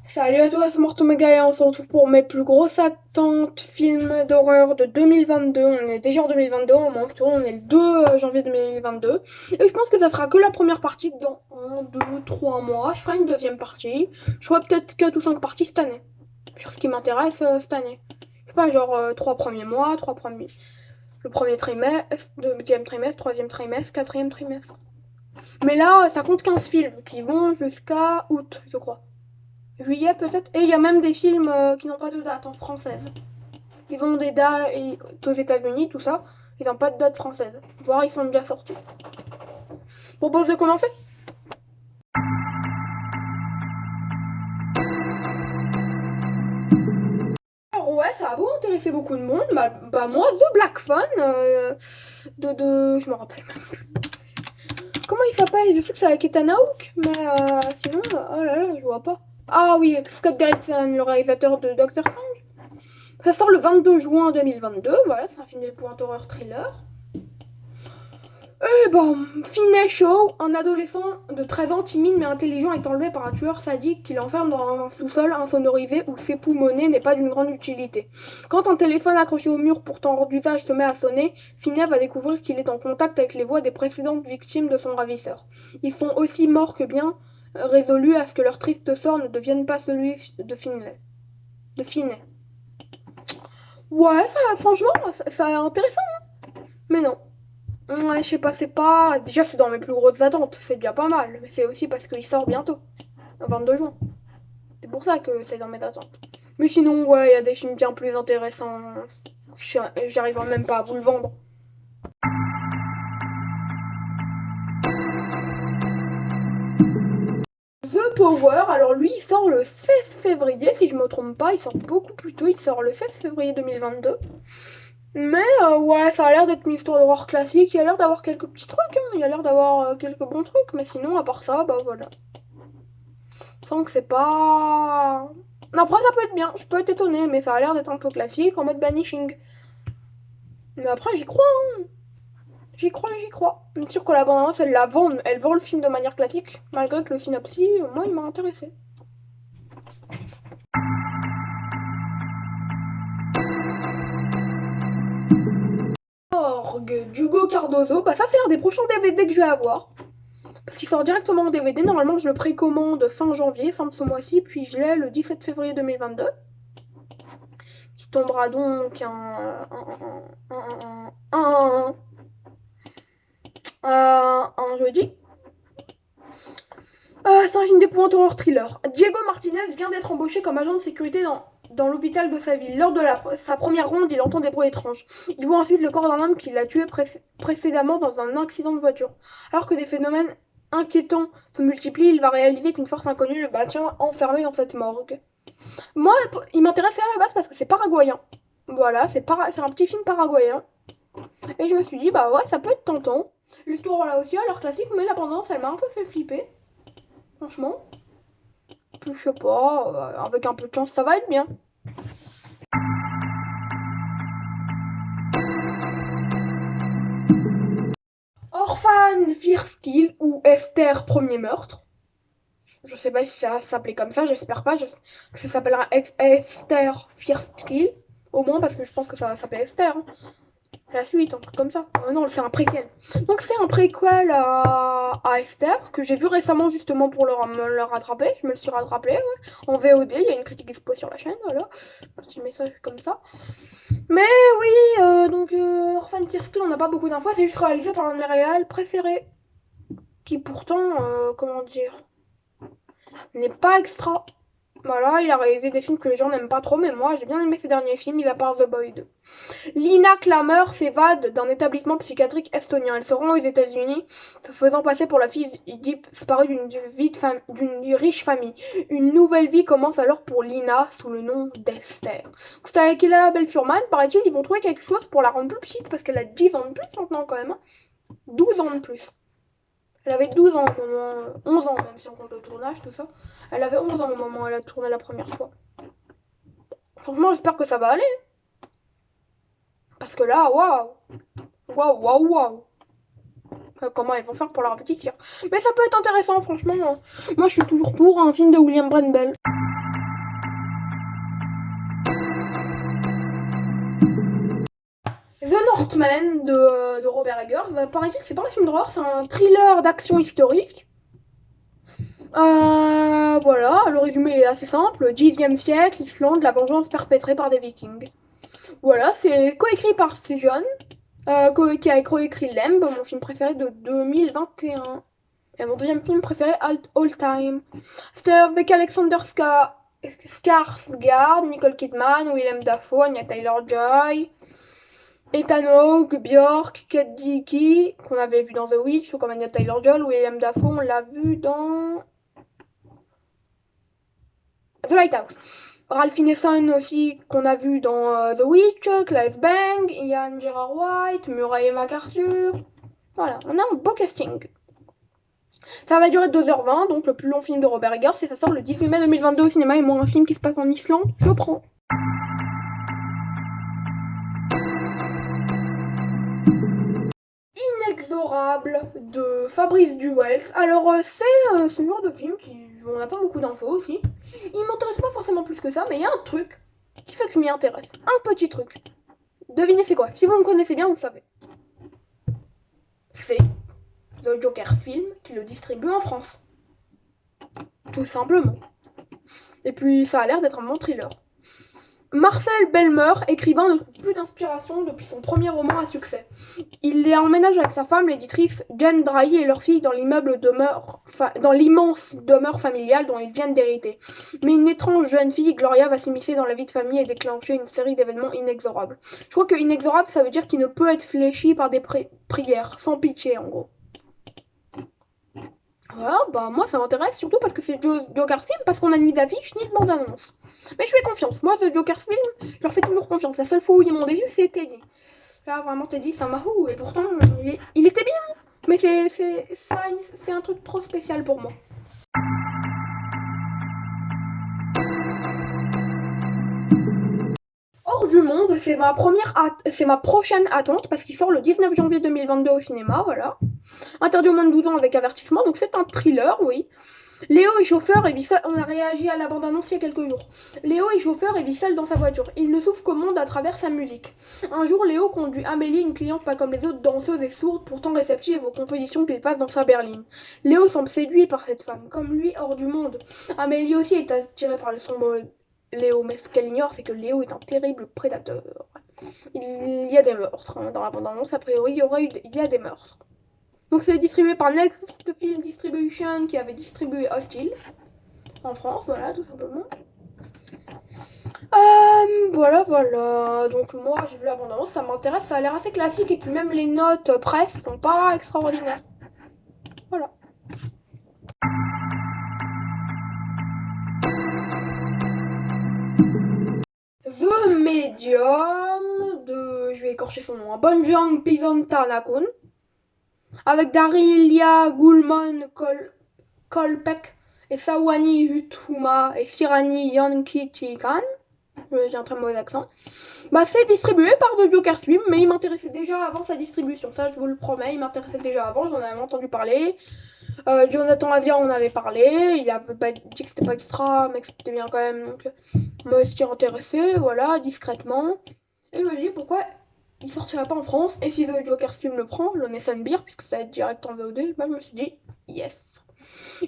Salut à toi, c'est Mortomega et on se retrouve pour mes plus grosses attentes films d'horreur de 2022. On est déjà en 2022, on est le 2 janvier 2022. Et je pense que ça sera que la première partie dans 1, 2, 3 mois. Je ferai une deuxième partie. Je ferai peut-être 4 ou 5 parties cette année. Sur ce qui m'intéresse cette année. Je sais pas, genre 3 premiers mois, 3 premiers. Le premier trimestre, deuxième trimestre, troisième trimestre, quatrième trimestre. Mais là, ça compte 15 films qui vont jusqu'à août, je crois. Juillet peut-être. Et il y a même des films qui n'ont pas de date en française. Ils ont des dates aux États-Unis, tout ça. Ils n'ont pas de date française. Voire ils sont déjà sortis. Je propose de commencer. Alors ouais, ça a beau intéresser beaucoup de monde. Bah moi, The Black Phone, je me rappelle même. Comment il s'appelle? Je sais que c'est avec Ethan Hawke, mais sinon, oh là là, je vois pas. Ah oui, Scott Derrickson, le réalisateur de Doctor Strange. Ça sort le 22 juin 2022. Voilà, c'est un film d'épouvante horreur thriller. Eh ben, Finney Shaw, un adolescent de 13 ans timide mais intelligent est enlevé par un tueur sadique qui l'enferme dans un sous-sol insonorisé où s'époumoner n'est pas d'une grande utilité. Quand un téléphone accroché au mur pourtant hors d'usage se met à sonner, Finney va découvrir qu'il est en contact avec les voix des précédentes victimes de son ravisseur. Ils sont aussi morts que bien résolus à ce que leur triste sort ne devienne pas celui de Finney. Ouais, ça, franchement, ça est intéressant, mais non. Ouais, je sais pas, c'est pas. Déjà, c'est dans mes plus grosses attentes, c'est déjà pas mal. Mais c'est aussi parce qu'il sort bientôt, le 22 juin. C'est pour ça que c'est dans mes attentes. Mais sinon, ouais, il y a des films bien plus intéressants. J'arriverai même pas à vous le vendre. The Power, alors lui, il sort le 16 février, si je me trompe pas. Il sort beaucoup plus tôt, il sort le 16 février 2022. Mais ouais, ça a l'air d'être une histoire d'horreur classique. Il y a l'air d'avoir quelques petits trucs, hein. Il y a l'air d'avoir quelques bons trucs. Mais sinon, à part ça, bah voilà. Je sens que c'est pas. Après, ça peut être bien, je peux être étonnée, mais ça a l'air d'être un peu classique en mode banishing. Mais après, j'y crois, hein. J'y crois, j'y crois. Bien sûr que la bande-annonce, elle vend le film de manière classique, malgré que le synopsis, moi, il m'a intéressé. Orgue d'Hugo Cardozo, bah ça, c'est un des prochains DVD que je vais avoir. Parce qu'il sort directement en DVD, normalement, je le précommande fin janvier, fin de ce mois-ci, puis je l'ai le 17 février 2022. Qui tombera donc un jeudi. C'est un film d'épouvante horreur thriller. Diego Martinez vient d'être embauché comme agent de sécurité dans l'hôpital de sa ville. Lors de sa première ronde, il entend des bruits étranges. Il voit ensuite le corps d'un homme qui l'a tué précédemment dans un accident de voiture. Alors que des phénomènes inquiétants se multiplient, il va réaliser qu'une force inconnue le maintient enfermé dans cette morgue. Moi, il m'intéressait à la base parce que c'est paraguayen. Voilà, c'est un petit film paraguayen. Et je me suis dit, bah ouais, ça peut être tentant. L'histoire là aussi a l'air classique, mais la bande-annonce, elle m'a un peu fait flipper. Franchement. Je sais pas, avec un peu de chance, ça va être bien. Orphan First Kill ou Esther Premier Meurtre. Je sais pas si ça s'appelait comme ça, j'espère pas que ça s'appellera Esther First Kill. Au moins parce que je pense que ça s'appelle Esther, hein. La suite, un truc comme ça. Non, c'est un préquel. Donc c'est un préquel à Esther que j'ai vu récemment justement pour me le rattraper. Je me le suis rattrapé, ouais. En VOD, il y a une critique expo sur la chaîne, voilà. Petit message comme ça. Mais oui, Orphan Tirskill, on n'a pas beaucoup d'infos, c'est juste réalisé par un de mes réals préférés. Qui pourtant, comment dire, n'est pas extra. Voilà, il a réalisé des films que les gens n'aiment pas trop, mais moi j'ai bien aimé ses derniers films, mis à part The Boy 2. Lina Klammer s'évade d'un établissement psychiatrique estonien. Elle se rend aux États-Unis, se faisant passer pour la fille disparue d'une riche famille. Une nouvelle vie commence alors pour Lina sous le nom d'Esther. C'est avec Isabelle Furman, paraît-il, ils vont trouver quelque chose pour la rendre plus petite parce qu'elle a 10 ans de plus maintenant quand même, hein. 12 ans de plus. Elle avait 12 ans au moment. 11 ans même si on compte le tournage, tout ça. Elle avait 11 ans au moment où elle a tourné la première fois. Franchement, j'espère que ça va aller. Parce que là, waouh! Waouh, waouh, waouh! Comment elles vont faire pour la rapetisser. Mais ça peut être intéressant, franchement. Moi, je suis toujours pour un film de William Brandbell. The Northman de Robert Eggers. Bah, paraît-il que c'est pas un film d'horreur, c'est un thriller d'action historique. Voilà, le résumé est assez simple. 10e siècle, Islande, la vengeance perpétrée par des vikings. Voilà, c'est coécrit par John, qui a coécrit Lamb, mon film préféré de 2021. Et mon deuxième film préféré all time. C'était avec Alexander Skarsgård, Nicole Kidman, Willem Dafoe, Anya Taylor-Joy, Ethan Hawke, Björk, Kate Dickie, qu'on avait vu dans The Witch, ou comme Anya Taylor-Joy, Willem Dafoe, on l'a vu dans The Lighthouse. Ralph Ineson aussi, qu'on a vu dans The Witch, Claes Bang, Ian Gerard White, Murray MacArthur. Voilà, on a un beau casting. Ça va durer 2h20, donc le plus long film de Robert Eggers, et ça sort le 18 mai 2022 au cinéma. Et moi, un film qui se passe en Islande, je prends. Inexorable de Fabrice Duwels. Alors, c'est ce genre de film qui. On n'a pas beaucoup d'infos aussi. Il m'intéresse pas forcément plus que ça, mais il y a un truc qui fait que je m'y intéresse. Un petit truc. Devinez c'est quoi? Si vous me connaissez bien, vous savez. C'est The Joker Film qui le distribue en France. Tout simplement. Et puis, ça a l'air d'être un bon thriller. Marcel Belmer, écrivain, ne trouve plus d'inspiration depuis son premier roman à succès. Il y emménage avec sa femme, l'éditrice Jane Drahy, et leur fille dans l'immense demeure familiale dont ils viennent d'hériter. Mais une étrange jeune fille, Gloria, va s'immiscer dans la vie de famille et déclencher une série d'événements inexorables. Je crois que inexorable, ça veut dire qu'il ne peut être fléchi par des prières, sans pitié en gros. Voilà, bah moi ça m'intéresse surtout parce que c'est Joker Film, parce qu'on a ni d'affiche ni de bande-annonce. Mais je fais confiance. Moi, The Joker Film, je leur fais toujours confiance. La seule fois où ils m'ont déçu, c'est Teddy. Là, vraiment, Teddy, ça m'a et pourtant, il était bien. Mais c'est un truc trop spécial pour moi. Hors du monde, c'est ma prochaine attente parce qu'il sort le 19 janvier 2022 au cinéma, voilà. Interdit au moins de 12 ans avec avertissement, donc c'est un thriller, oui. Léo est chauffeur et vit seul. On a réagi à la bande-annonce il y a quelques jours. Léo est chauffeur et vit seul dans sa voiture. Il ne s'ouvre qu'au monde à travers sa musique. Un jour, Léo conduit Amélie, une cliente pas comme les autres, danseuse et sourde, pourtant réceptive aux compositions qu'il passe dans sa berline. Léo semble séduit par cette femme, comme lui hors du monde. Amélie aussi est attirée par le sombre Léo, mais ce qu'elle ignore, c'est que Léo est un terrible prédateur. Il y a des meurtres. Dans la bande-annonce, a priori, il y a des meurtres. Donc c'est distribué par Next Film Distribution qui avait distribué Hostile en France, voilà, tout simplement. Voilà. Donc moi j'ai vu la bande-annonce, ça m'intéresse, ça a l'air assez classique et puis même les notes presse sont pas extraordinaires. Voilà. The Medium de, je vais écorcher son nom, Bonjang Pisontanakun, avec Darilia Gulman Kolpek et Sawani Uthuma et Sirani Yankitikan. J'ai un très mauvais accent. Bah, c'est distribué par The Joker Film, mais il m'intéressait déjà avant sa distribution. Ça, je vous le promets, il m'intéressait déjà avant, j'en avais entendu parler. Jonathan Asia en avait parlé, il avait pas dit que c'était pas extra, mais que c'était bien quand même. Donc, moi, je suis intéressé, voilà, discrètement. Et je me dis pourquoi il sortirait pas en France. Et si The Joker Film le prend, le Nessun Beer, puisque ça va être direct en VOD, bah, je me suis dit yes.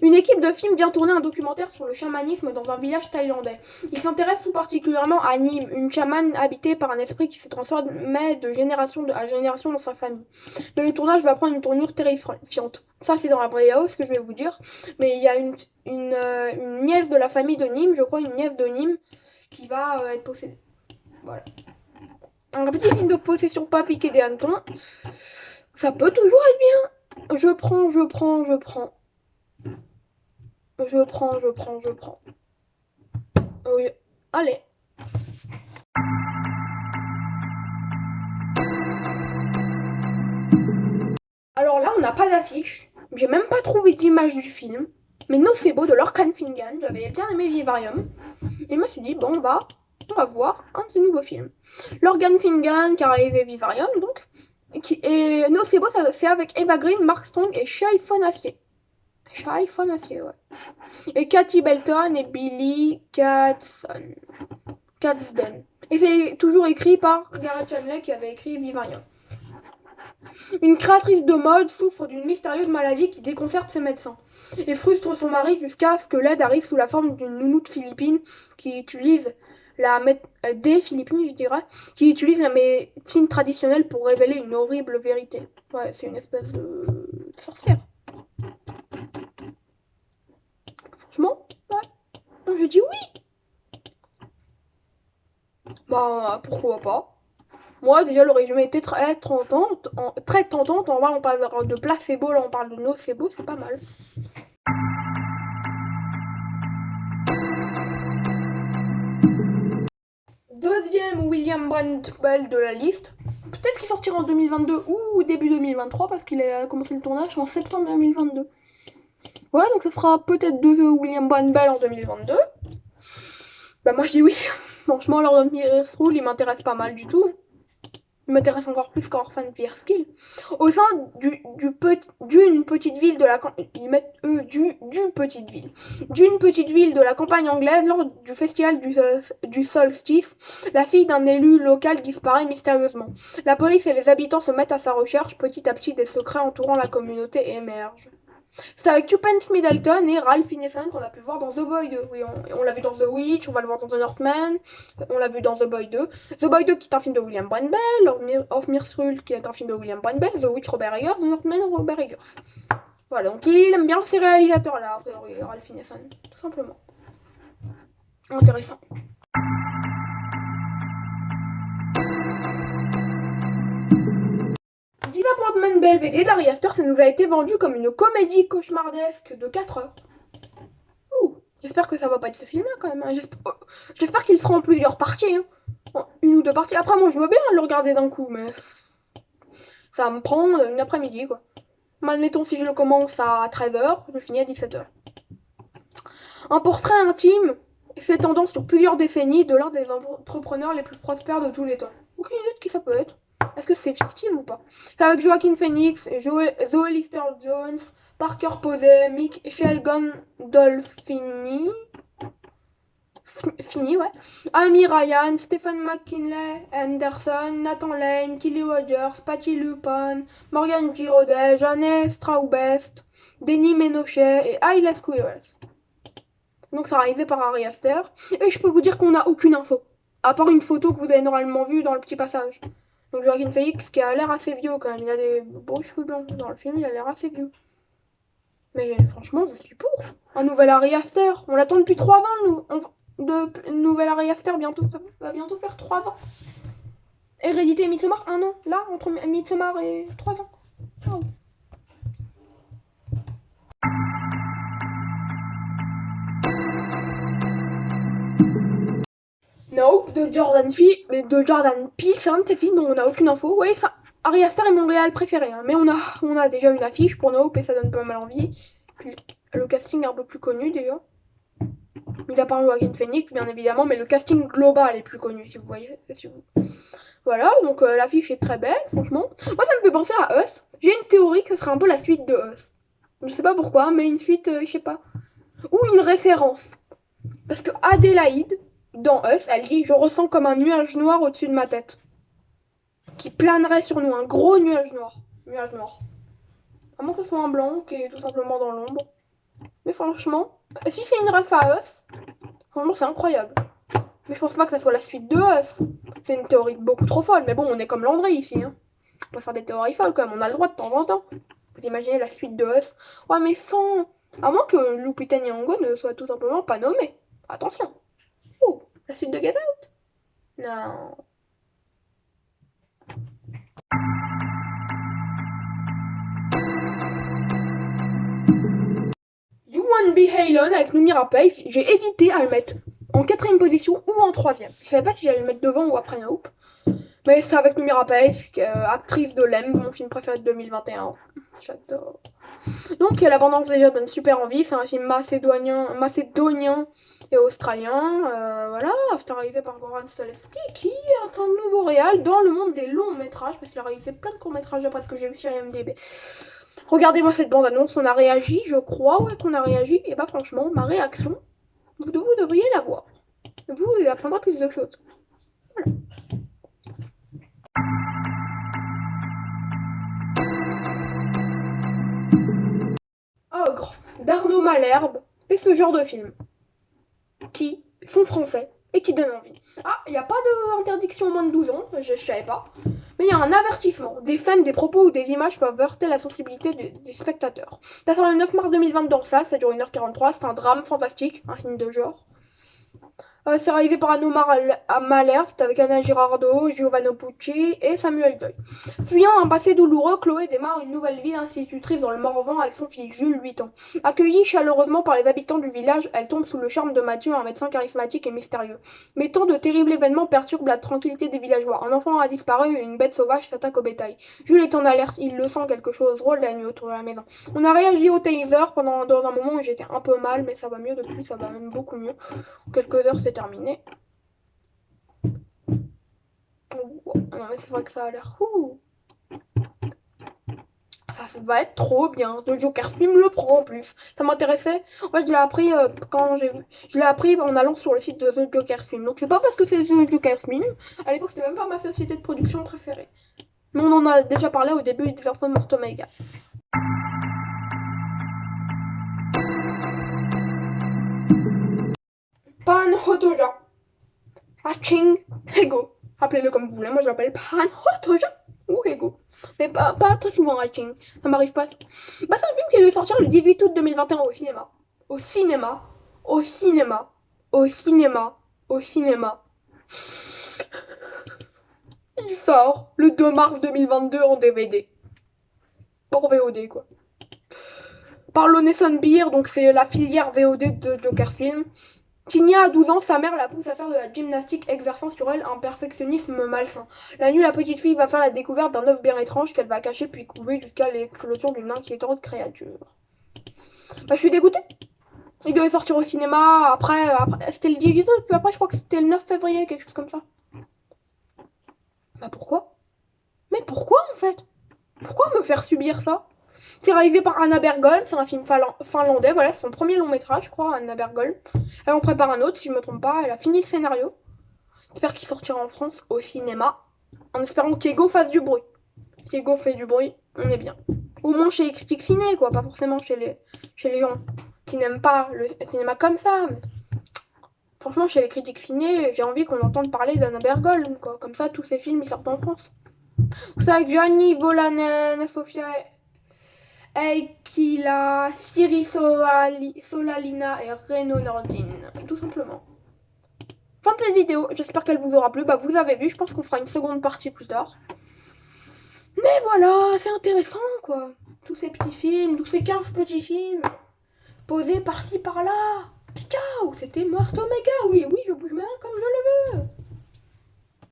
Une équipe de films vient tourner un documentaire sur le chamanisme dans un village thaïlandais. Il s'intéresse tout particulièrement à Nim, une chamane habitée par un esprit qui se transformait de génération à génération dans sa famille. Mais le tournage va prendre une tournure terrifiante. Ça, c'est dans la BO, ce que je vais vous dire. Mais il y a une nièce de la famille de Nim, je crois, une nièce de Nim, qui va être possédée. Voilà. Un petit film de possession pas piqué des hannetons. Ça peut toujours être bien. Je prends. Je prends. Oui. Allez. Alors là, on n'a pas d'affiche. J'ai même pas trouvé d'image du film. Mais Nocebo de Lorcan Finnegan. J'avais bien aimé Vivarium. Et je me suis dit, bon, on va voir un de ces nouveaux films. Lorcan Finnegan qui a réalisé Vivarium, donc. Et Nocebo, c'est avec Eva Green, Mark Strong et Shai Fonacier. Ouais. Et Cathy Belton et Billy Catsden. Et c'est toujours écrit par Gareth Chadley qui avait écrit Vivarium. Une créatrice de mode souffre d'une mystérieuse maladie qui déconcerte ses médecins et frustre son mari jusqu'à ce que l'aide arrive sous la forme d'une nounoute philippine qui utilise des Philippines, je dirais, qui utilise la médecine traditionnelle pour révéler une horrible vérité. Ouais, c'est une espèce de sorcière. Franchement, ouais. Je dis oui. Bah, pourquoi pas. Moi, déjà, le résumé était très tentante. Très tentante. En vrai, on parle de placebo, là, on parle de nocebo, c'est pas mal. Deuxième William Brandtbell de la liste. Peut-être qu'il sortira en 2022 ou début 2023 parce qu'il a commencé le tournage en septembre 2022. Ouais, donc ça fera peut-être deux William Brandtbell en 2022. Bah moi je dis oui. Franchement, Lord of Mirror's Rule, il m'intéresse pas mal du tout. Il m'intéresse encore plus qu'Orphan Fierskill. Au sein d'une petite ville de la ils mettent d'une petite ville de la campagne anglaise lors du festival du solstice, la fille d'un élu local disparaît mystérieusement. La police et les habitants se mettent à sa recherche. Petit à petit, des secrets entourant la communauté émergent. C'est avec Tupence Middleton et Ralph Ineson qu'on a pu voir dans The Boy 2. Oui, on l'a vu dans The Witch, on va le voir dans The Northman, on l'a vu dans The Boy 2. The Boy 2 qui est un film de William Brandtbell, Of Mirror's Rule qui est un film de William Brandtbell, The Witch Robert Eggers, The Northman Robert Eggers. Voilà, donc il aime bien ces réalisateurs-là, a priori, Ralph Ineson, tout simplement. Intéressant. Diva Portman Belvedere d'Ari Aster, ça nous a été vendu comme une comédie cauchemardesque de 4 heures. J'espère que ça va pas être ce film-là quand même. J'espère qu'il fera en plusieurs parties. Hein. Une ou deux parties. Après, moi, je veux bien le regarder d'un coup, mais ça va me prendre une après-midi, quoi. Admettons, si je le commence à 13h, je finis à 17h. Un portrait intime s'étendant sur plusieurs décennies de l'un des entrepreneurs les plus prospères de tous les temps. Aucune idée de qui ça peut être. Est-ce que c'est fictif ou pas? C'est avec Joaquin Phoenix, Zoe Lister-Jones, Parker Posey, Michelle Gandolfini, ouais. Amy Ryan, Stephen McKinley Anderson, Nathan Lane, Kelly Rogers, Patty Lupone, Morgan Giraudet, Jeanne Straubest, Denis Ménochet et Ayla Squires. Donc c'est réalisé par Ari Aster. Et je peux vous dire qu'on n'a aucune info. À part une photo que vous avez normalement vue dans le petit passage. Donc Joaquin Phoenix qui a l'air assez vieux quand même. Il a des beaux cheveux blancs. Dans le film, il a l'air assez vieux. Mais franchement, je suis pour. Un nouvel Ari Aster. On l'attend depuis 3 ans, de nouvel Ari Aster. Bientôt, ça va bientôt faire 3 ans. Hérédité et Midsommar, 1 an. Là, entre Midsommar et 3 ans. Oh. Nope, de Jordan Peele, c'est un de tes films dont on n'a aucune info. Oui, ça, Ari Aster est mon réal préféré, hein, mais on a déjà une affiche pour Nope et ça donne pas mal envie. Puis le casting est un peu plus connu déjà. Mis à part Joaquin Phoenix, bien évidemment, mais le casting global est plus connu, si vous voyez. Voilà, donc l'affiche est très belle, franchement. Moi, ça me fait penser à Us. J'ai une théorie que ce serait un peu la suite de Us. Je sais pas pourquoi, mais une suite, je sais pas. Ou une référence. Parce que Adélaïde, dans Us, elle dit « Je ressens comme un nuage noir au-dessus de ma tête. » Qui planerait sur nous, un gros nuage noir. Nuage noir. À moins que ce soit un blanc qui est tout simplement dans l'ombre. Mais franchement, si c'est une ref à Us, franchement c'est incroyable. Mais je pense pas que ça soit la suite de Us. C'est une théorie beaucoup trop folle. Mais bon, on est comme Landry ici. Hein. On peut faire des théories folles quand même. On a le droit de temps en temps. Vous imaginez la suite de Us. Ouais, mais sans... À moins que Lupita Nyong'o ne soit tout simplement pas nommé. Attention. Oh, la suite de Get Out. Non. You Won't Be Alone avec Noomi Rapace. J'ai hésité à le mettre en 4ème position ou en 3ème. Je savais pas si j'allais le mettre devant ou après Nope. Mais c'est avec Noomi Rapace, actrice de Lemb, mon film préféré de 2021. J'adore. Donc il y a l'abondance déjà donne super envie. C'est un film macédonien et australien. Voilà, c'est réalisé par Goran Stolevski qui est un nouveau réal dans le monde des longs métrages parce qu'il a réalisé plein de courts métrages après ce que j'ai vu sur IMDb. Regardez-moi cette bande-annonce, on a réagi, je crois, ouais qu'on a réagi. Et bah franchement, ma réaction, vous devriez la voir. Vous apprendrez plus de choses. Voilà. homme à l'herbe, et ce genre de films qui sont français et qui donnent envie. Ah, il n'y a pas d'interdiction aux moins de 12 ans, je savais pas. Mais il y a un avertissement. Des scènes, des propos ou des images peuvent heurter la sensibilité des spectateurs. Ça sort le 9 mars 2022 en salle, ça dure 1h43, c'est un drame fantastique, un film de genre. C'est réalisé par Anomar Malher, avec Anna Girardot, Giovanni Pucci et Samuel Doyle. Fuyant un passé douloureux, Chloé démarre une nouvelle vie d'institutrice dans le Morvan avec son fils Jules, 8 ans. Accueillie chaleureusement par les habitants du village, elle tombe sous le charme de Mathieu, un médecin charismatique et mystérieux. Mais tant de terribles événements perturbent la tranquillité des villageois. Un enfant a disparu et une bête sauvage s'attaque au bétail. Jules est en alerte, il le sent, quelque chose drôle la nuit autour de la maison. On a réagi au taser dans un moment où j'étais un peu mal, mais ça va mieux depuis, ça va même beaucoup mieux. En quelques heures, c'est terminé. Non mais c'est vrai que ça a l'air fou. Ça va être trop bien. Le Joker film le prend en plus. Ça m'intéressait. En fait, je l'ai appris quand j'ai vu. Je l'ai appris en allant sur le site de The Joker Film. Donc c'est pas parce que c'est The Joker Film. À l'époque, c'était même pas ma société de production préférée. Mais on en a déjà parlé au début des enfants de Mortomega. Pan Hotoja. Haching Ego. Appelez-le comme vous voulez. Moi, je l'appelle Pan Hotoja ou Ego. Mais pas très souvent Haching. Ça m'arrive pas. Bah, c'est un film qui devait sortir le 18 août 2021 au cinéma. Au cinéma. Au cinéma. Au cinéma. Au cinéma. Il sort le 2 mars 2022 en DVD. Pour VOD, quoi. Par Lonesson Beer, donc c'est la filière VOD de Joker Film. Tinia a 12 ans, sa mère la pousse à faire de la gymnastique, exerçant sur elle un perfectionnisme malsain. La nuit, la petite fille va faire la découverte d'un œuf bien étrange qu'elle va cacher puis couver jusqu'à l'éclosion d'une inquiétante créature. Bah, je suis dégoûtée. Il devait sortir au cinéma, après c'était le 18 août, puis après je crois que c'était le 9 février, quelque chose comme ça. Bah pourquoi? Mais pourquoi en fait? Pourquoi me faire subir ça? C'est réalisé par Anna Bergol, c'est un film finlandais, voilà, c'est son premier long métrage, je crois, Anna Bergol. Elle en prépare un autre, si je me trompe pas, elle a fini le scénario. J'espère qu'il sortira en France au cinéma, en espérant qu'Ego fasse du bruit. Si Ego fait du bruit, on est bien. Au moins chez les critiques ciné, quoi, pas forcément chez les gens qui n'aiment pas le cinéma comme ça. Mais franchement, chez les critiques ciné, j'ai envie qu'on entende parler d'Anna Bergol, quoi. Comme ça, tous ces films, ils sortent en France. C'est avec Gianni Volanen, Sofia Eikila, Siri Solalina et Reno Nordin, tout simplement. Fin de cette vidéo, j'espère qu'elle vous aura plu. Bah, vous avez vu, je pense qu'on fera une seconde partie plus tard. Mais voilà, c'est intéressant, quoi. Tous ces petits films, tous ces 15 petits films, posés par-ci, par-là. Ciao, c'était Mortomega. Oui, je bouge ma main comme je le veux.